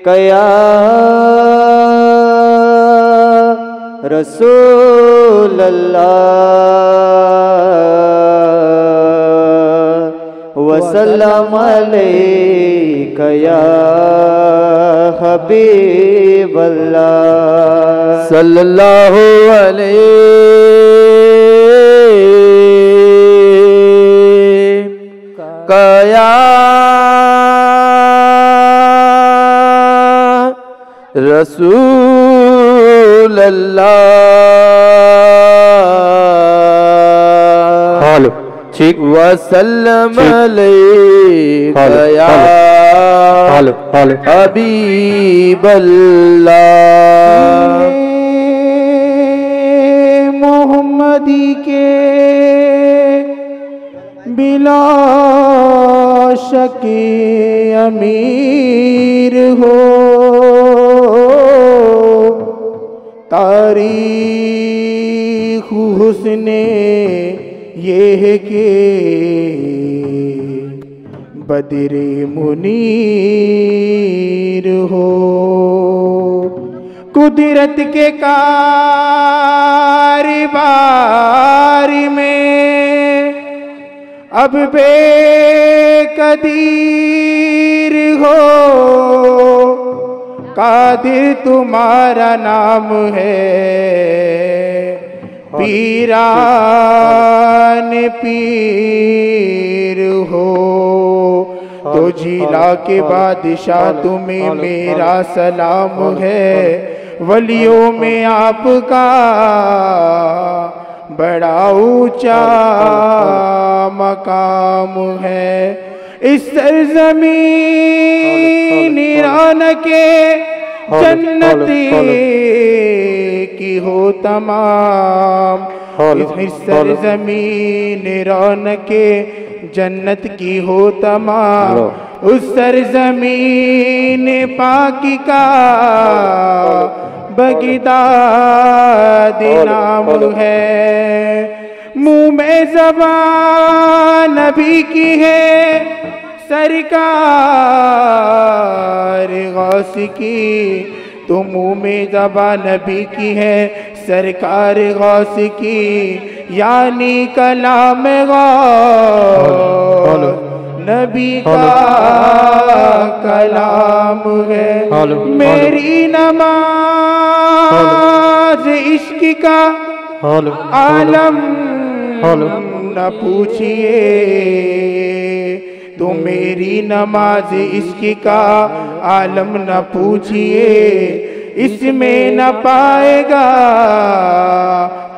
कया रसूल अल्लाह वसल्लम अलैका या हबीब अल्लाह सल्लल्लाहु अलैका या रसूल अल्लाह ठीक वसल्लम अलैका या हबीब अल्लाह मोहम्मदी के बिला शक अमीर हो तारीख़ हुस्ने ये है कि बदरे मुनीर हो कुदरत के कारोबार में अब बेकदीर हो कादिर तुम्हारा नाम है पीरान पीर हो तो जिला के बादशाह तुम्हें मेरा सलाम है वलियों में आपका बड़ा ऊंचा मकाम है इस सरज़मीन ईरान के जन्नत की हो तमाम इस सरज़मीन ईरान के जन्नत की हो तमाम उस सरज़मीन पाकी का बगदाद नाम है मुँह में ज़बान नबी की है सरकार गौस की तो मुँह में ज़बान नबी की है सरकार गौस की यानी कलाम गौस नबी का कलाम है मेरी नमाज इश्क का आलम न पूछिए तो मेरी नमाज इश्क का आलम न पूछिए इसमें न पाएगा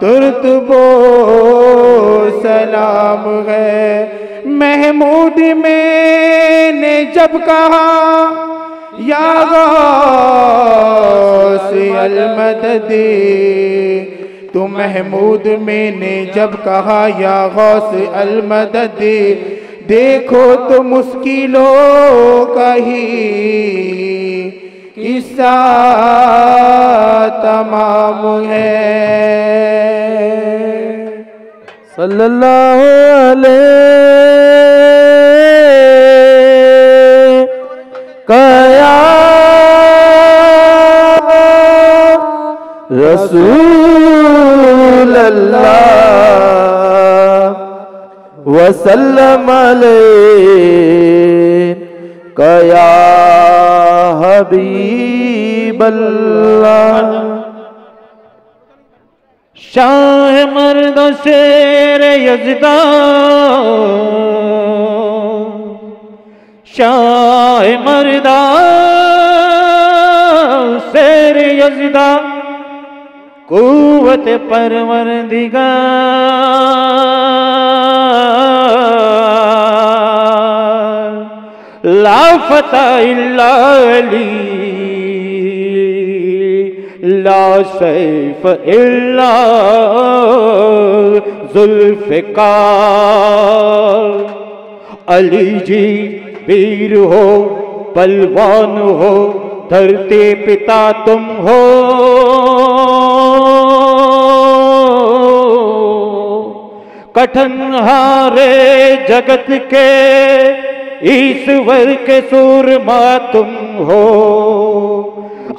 तुरत वो सलाम है महमूद मैंने जब कहा या गौस अल-मदद तो महमूद मैंने जब कहा या गौस अल-मदद देखो तो मुश्किलों का ही किस्सा तमाम है सल्लल्लाहु अलैका या रसूल अल्लाह वसल्लम अलैका या हबीब अल्लाह शाह मर्द शेर यज़दा शाह मर्दा शेर यज़दा कुव्वत परवरदिगार ला फता इल्ला अली ला सैफ इल्ला जुल्फ़िकार अली जी वीर हो बलवान हो धरती पिता तुम हो कठिन हारे जगत के ईश्वर के सूरमा तुम हो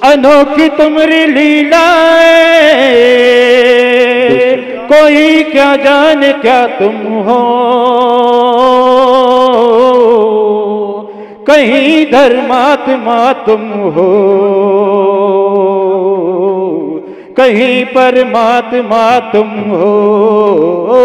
अनोखी तुम्हारी लीलाएं, कोई क्या जाने क्या तुम हो। कहीं धर्मात्मा तुम हो, कहीं परमात्मा तुम हो।